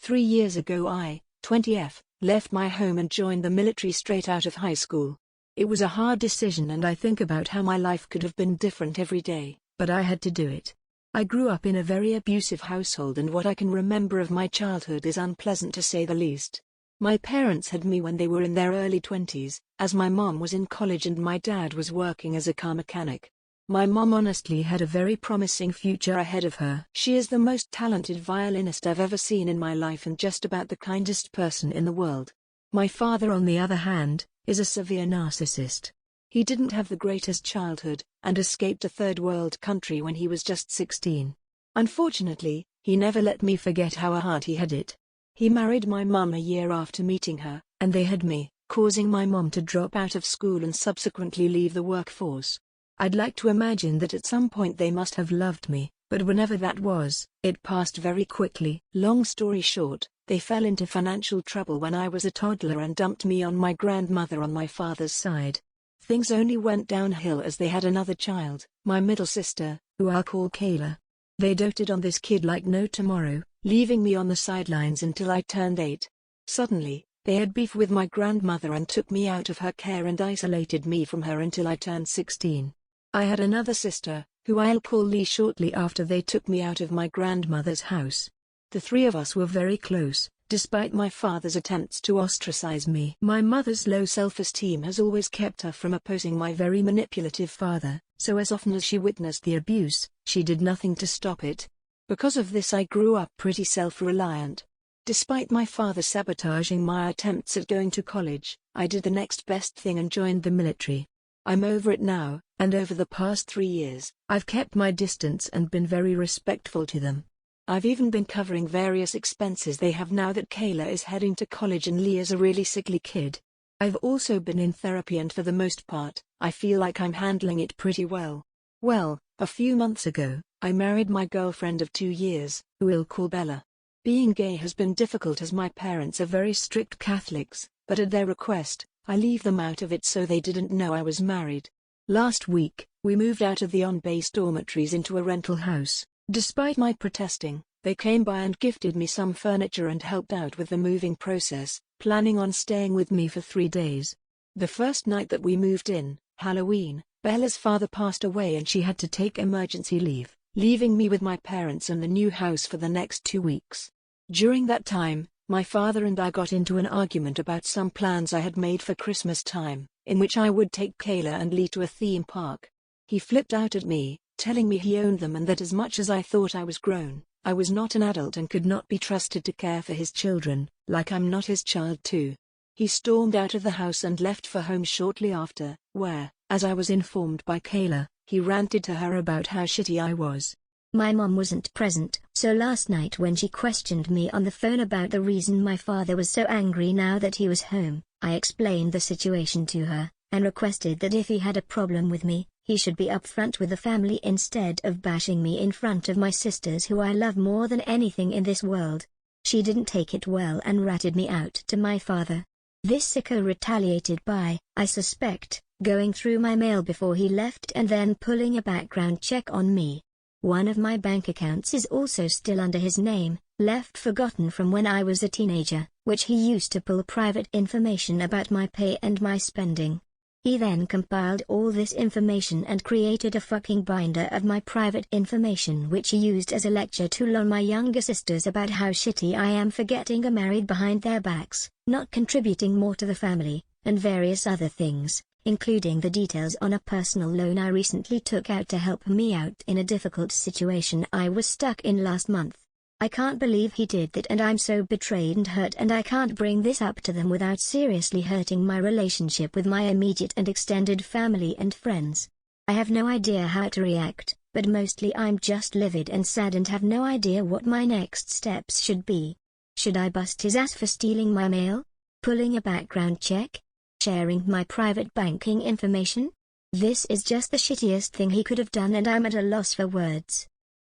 3 years ago I, 20F, left my home and joined the military straight out of high school. It was a hard decision and I think about how my life could have been different every day, but I had to do it. I grew up in a very abusive household and what I can remember of my childhood is unpleasant to say the least. My parents had me when they were in their early 20s, as my mom was in college and my dad was working as a car mechanic. My mom honestly had a very promising future ahead of her. She is the most talented violinist I've ever seen in my life and just about the kindest person in the world. My father, on the other hand, is a severe narcissist. He didn't have the greatest childhood, and escaped a third world country when he was just 16. Unfortunately, he never let me forget how hard he had it. He married my mum a year after meeting her, and they had me, causing my mom to drop out of school and subsequently leave the workforce. I'd like to imagine that at some point they must have loved me, but whenever that was, it passed very quickly. Long story short, they fell into financial trouble when I was a toddler and dumped me on my grandmother on my father's side. Things only went downhill as they had another child, my middle sister, who I'll call Kayla. They doted on this kid like no tomorrow, leaving me on the sidelines until I turned 8. Suddenly, they had beef with my grandmother and took me out of her care and isolated me from her until I turned 16. I had another sister, who I'll call Lee, shortly after they took me out of my grandmother's house. The three of us were very close, despite my father's attempts to ostracize me. My mother's low self-esteem has always kept her from opposing my very manipulative father, so as often as she witnessed the abuse, she did nothing to stop it. Because of this I grew up pretty self-reliant. Despite my father sabotaging my attempts at going to college, I did the next best thing and joined the military. I'm over it now, and over the past 3 years, I've kept my distance and been very respectful to them. I've even been covering various expenses they have now that Kayla is heading to college and Lee is a really sickly kid. I've also been in therapy and for the most part, I feel like I'm handling it pretty well. Well, a few months ago, I married my girlfriend of 2 years, who we'll call Bella. Being gay has been difficult as my parents are very strict Catholics, but at their request, I leave them out of it so they didn't know I was married. Last week, we moved out of the on-base dormitories into a rental house. Despite my protesting, they came by and gifted me some furniture and helped out with the moving process, planning on staying with me for 3 days. The first night that we moved in, Halloween, Bella's father passed away and she had to take emergency leave, leaving me with my parents and the new house for the next 2 weeks. During that time, my father and I got into an argument about some plans I had made for Christmas time, in which I would take Kayla and Lee to a theme park. He flipped out at me, telling me he owned them and that as much as I thought I was grown, I was not an adult and could not be trusted to care for his children, like I'm not his child too. He stormed out of the house and left for home shortly after, where, as I was informed by Kayla, he ranted to her about how shitty I was. My mom wasn't present, so last night when she questioned me on the phone about the reason my father was so angry now that he was home, I explained the situation to her, and requested that if he had a problem with me, he should be upfront with the family instead of bashing me in front of my sisters who I love more than anything in this world. She didn't take it well and ratted me out to my father. This sicko retaliated by, I suspect, going through my mail before he left and then pulling a background check on me. One of my bank accounts is also still under his name, left forgotten from when I was a teenager, which he used to pull private information about my pay and my spending. He then compiled all this information and created a fucking binder of my private information which he used as a lecture tool on my younger sisters about how shitty I am for getting married behind their backs, not contributing more to the family, and various other things, including the details on a personal loan I recently took out to help me out in a difficult situation I was stuck in last month. I can't believe he did that and I'm so betrayed and hurt and I can't bring this up to them without seriously hurting my relationship with my immediate and extended family and friends. I have no idea how to react, but mostly I'm just livid and sad and have no idea what my next steps should be. Should I bust his ass for stealing my mail? Pulling a background check? Sharing my private banking information? This is just the shittiest thing he could have done and I'm at a loss for words.